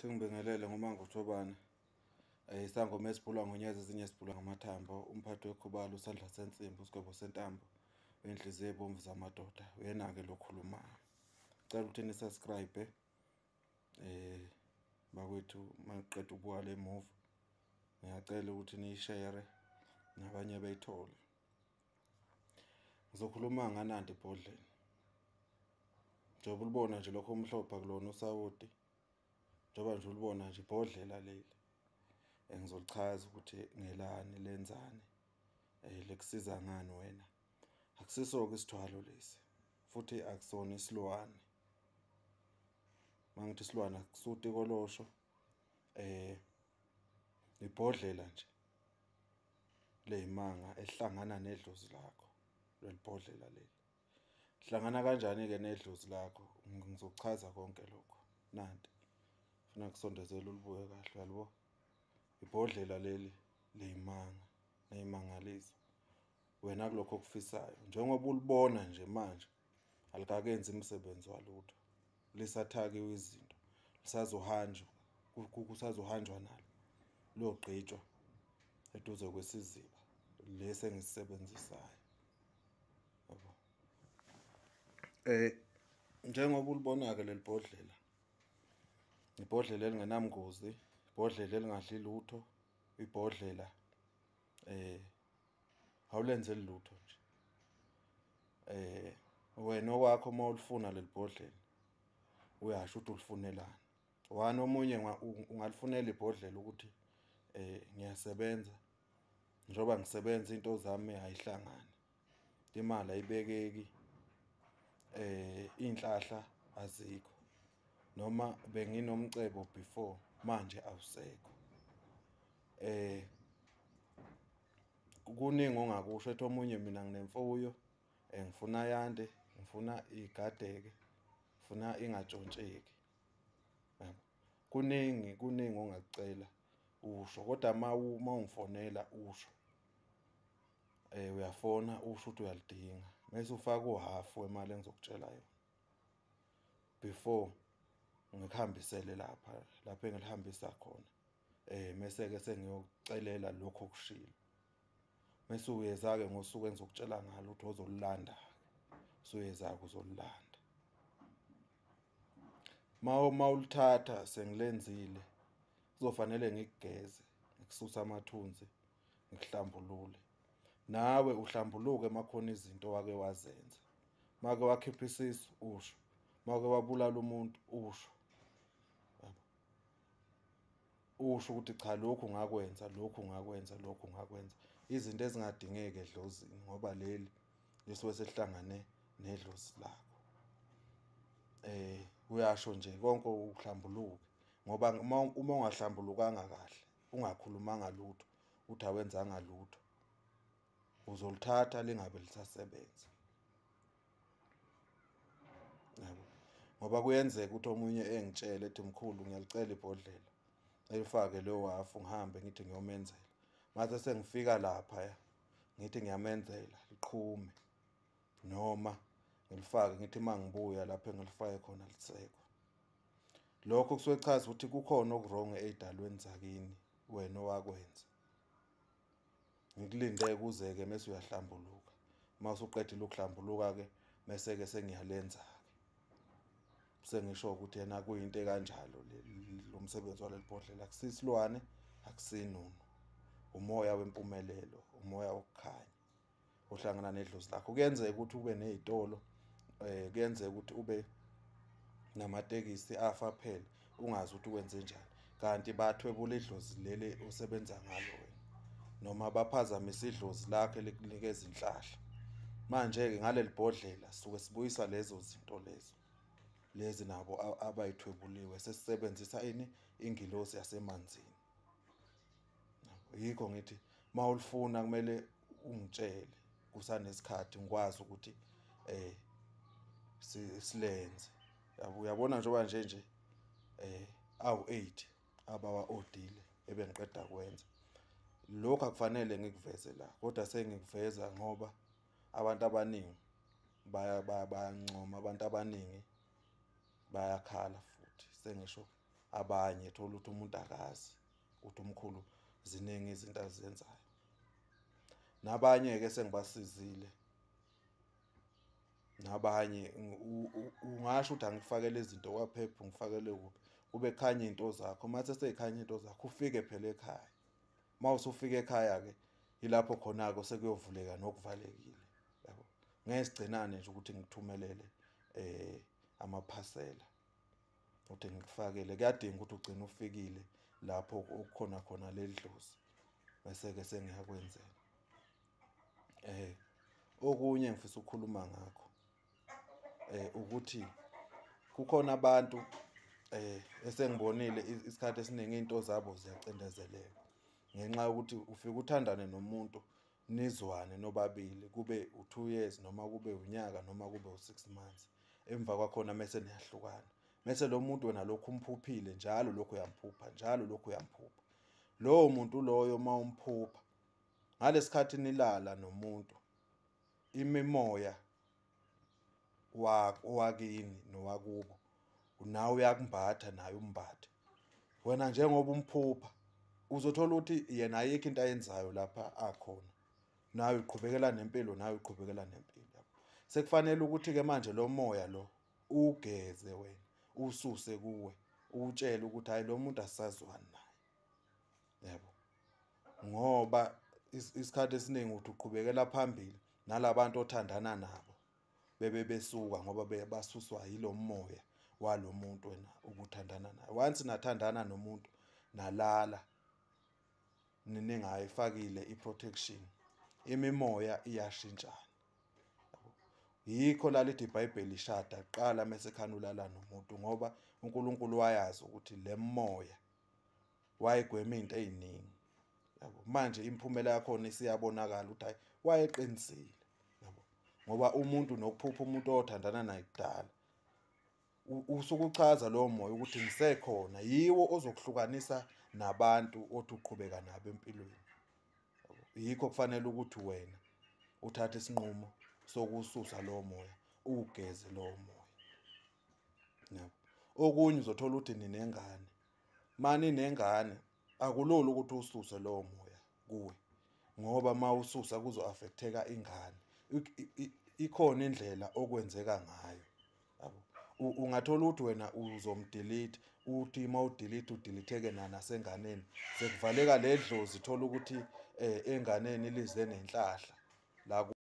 Sengibingelele ngoMango Thobane. Isangoma esibhulwa ngonyezi ezinye sibhulwa ngamathambo. Umphathi wekhubalo usandla sensimbi usigwebo sentambo. Wenhliziyo ebomvu zamadoda. Uyena-ke lo khulumayo. Cela ukuthi ni-subscribe bakwethu maqeda ukubuka le movie. Ngiyacela ukuthi ni-share nabanye beyithole. Ngizokhuluma nganandi ibhodlela. Njengoba ulibona nje lokho omhlophe akulona usawoti. Njengoba nje ulibona nje ibhodlela leli. Ngizolichaza ukuthi ngelani lenzani. Lekusiza ngani wena. Akusiso-ke isithwalo lesi. Futhi akusona isilwane. Mangithi isilwane akusuti kolosho. Ibhodlela nje lezimanga ehlangana nedlozi lakho. Leli bhodlela leli. Hlangana kanjani-ke nedlozi lakho? Ngizokuchaza konke lokho. Nanti. Funa kusondezele ulibuke kahle yalibo. Ibhodlela leli lezimanga, nezimangaliso. Wena kulokho okufisayo. Njengoba ulibona nje manje alikakenzi umsebenzi walutho. Lisathakiwe izinto. Lisazohanjwa. Kusazohanjwa nalo. Liyogqitshwa eduze kwesiziba lesi engisisebenzisayo. Yabo. Njengoba ulibona-ke leli bhodlela. Ibhodlela elingenamngozi, ibhodlela elingadli lutho, ibhodlela awulenzeli lutho nje. Wena okwakho uma ulifuna leli bhodlela uyasho ukuthi ulifunelani. Omunye ungalifunela ibhodlela ukuthi ngiyasebenza njengoba ngisebenza into zami ayihlangane. Imali ayibekeki. Inhlahla azikho. Noma benginomcebo before manje awusekho. Kuningi ongakusho ethi omunye mina nginemfuyo ngifuna yande, ngifuna igadeke, ngifuna ingatshontsheki. Yabo. Kuningi ongakucela usho kodwa uma ungifonela usho. Uyafona usho ukuthi uyalidinga. Mase ufaka uhalf wemali engizokutshela yona. Before ngikuhambisele lapha engilihambisa khona. Mase-ke sengiyokucelela lokho okushilo. Mase uyeza-ke ngosuku engizokutshela ngalo ukuthi ozolilanda. Suyeza-ke uzolilanda. Uma ulithatha sengilenzile kuzofanele ngikugeze, ngikususa amathunzi, ngikuhlambulule. Nawe uhlambuluke makhona izinto wake wazenza. Make wakhipha isisu usho. Make wabulala umuntu usho. Usho ukuthi cha lokhu ngakwenza, lokhu ngakwenza, lokhu ngakwenza. Izinto ezingadingeki edlozini ngoba leli lisuke selihlangane nedlozi lakho. Uyasho nje konke uhlambuluke ngoba uma ungahlambulukanga kahle, ungakhulumanga lutho, uthi awenzanga lutho. Uzolithatha lingabe lisasebenza. Yabo. Ngoba kuyenzeka ukuthi omunye engitshele ethi mkhulu ngiyalicela ibhodlela. Elifake lo wafu ngihambe ngithi ngiyomenzela. Mase sengifika lapha ngithi ngiyamenzela liqhume. Noma ngilifake ngithi mangibuya lapha engilifake khona lisekho. Lokho kusuke kuchaza ukuthi kukhona okurong ezidalweni zakini wena owakwenza. Ngikulinde kuze-ke mase uyahlambuluka. Uma usuqedile ukuhlambuluka-ke mase-ke sengiyalenza-ke. Sengisho ukuthi yena kuyinto ekanjalo lo msebenzi waleli bhodlela. Akusisilwane, akusinunu. Umoya wempumelelo, umoya wokukhanya. Ohlangana nedlozi lakho. Kuyenzeka ukuthi ube nezitolo, kuyenzeka ukuthi ube namatekisi afa phela ungazi ukuthi ukwenze njani. Kanti bathwebula idlozi leli osebenza ngalo wena. Noma baphazamise idlozi lakhe likunikeza inhlahla. Manje-ke ngaleli bhodlela suke sibuyisa lezo zinto lezo. Lezi nabo abayithwebuliwe sesisebenzisa ingilosi yasemanzini. Yikho ngithi uma ulifuna kumele ungitshele kusanesikhathi ngikwazi ukuthi silenze. Uyabona njengoba nje awu-8 abawa odile ebengiqeda kwenza. Lokho akufanele ngikuveze la kodwa sengikuveza ngoba abantu abaningi bayancoma, abantu abaningi bayakhala futhi sengisho abanye thola ukuthi umuntu akazi ukuthi umkhulu ziningi izinto azenzayo. Nabanye-ke sengibasizile, nabanye ungasho ukuthi angifakele izinto kwaphepha, ngifakele kuphi, kube khanya into zakho. Mase seyikhanya into zakho, ufike phela ekhaya. Uma usufika ekhaya-ke yilapho khona-ke sekuyovuleka nokuvalekile, yabo. Ngeke sigcinane nje ukuthi ngithumelele amaphasela ukuthi ngikufakele, kuyadinga ukuthi ugcine ufikile lapho ukukhona khona leli dlozi, bese-ke sengiyakwenzela. Okunye ngifisa ukukhuluma ngakho ukuthi kukhona abantu esengibonile isikhathi esiningi into zabo ziyacindezeleka ngenxa yokuthi ufike uthandane nomuntu nizwane nobabili, kube u2 years noma kube unyaka noma kube u6 months, emva kwakhona mese niyahlukana. Mese lo muntu wena lokhu umphuphile, njalo lokhu uyamphupha, njalo lokhu uyamphupha. Lowo muntu loyo uma umphupha, ngalesikhathi nilala nomuntu, imimoya wakini nowakubo nawe uyakumbatha naye umbathe. Wena njengoba umphupha uzothola ukuthi yena ayikho into ayenzayo lapha akhona, nawe uqhubekela nempilo, nawe uqhubekela nempilo. Sekufanele ukuthi-ke manje lo moya lo ugeze wena, ususe kuwe, utshele ukuthi hayi lo muntu asisazwani naye, yabo. Ngoba isikhathi esiningi uthi uqhubekela phambili nalabantu othandana nabo besuka ngoba basuswa yilo moya walo muntu wena ukuthandana naye. Once nathandana nomuntu nalala ningayifakile i-protection, imimoya iyashintshana. Yikho lalithi iBhayibheli ishada kuqala mase khani ulala nomuntu, ngoba uNkulunkulu wayazi ukuthi le moya wayegwema izinto eziningi, yabo. Manje imiphumela yakhona isiyabonakala ukuthi hayi wayeqinisile, yabo. Ngoba umuntu nokuphupha umuntu othandana naye kudala usuke uchaza lowo moya ukuthi ngisekhona, yiwo ozokuhlukanisa nabantu othi uqhubeka nabo empilweni. Yikho kufanele ukuthi wena uthathe isinqumo sokususa lowo moya, ugeze lowo moya, yabo. Okunye uzothola ukuthi ninengane, mani nengane akulula ukuthi ususe lowo moya kuwe, ngoba uma ususa kuzo-affecteka ingane. Ikhona indlela okwenzeka ngayo, yabo. Ungathola ukuthi wena uzomdelete, uthi uma udelete udelete-ke nasenganeni, sekuvaleka le dlozi, thola ukuthi enganeni lize nenhlahla la.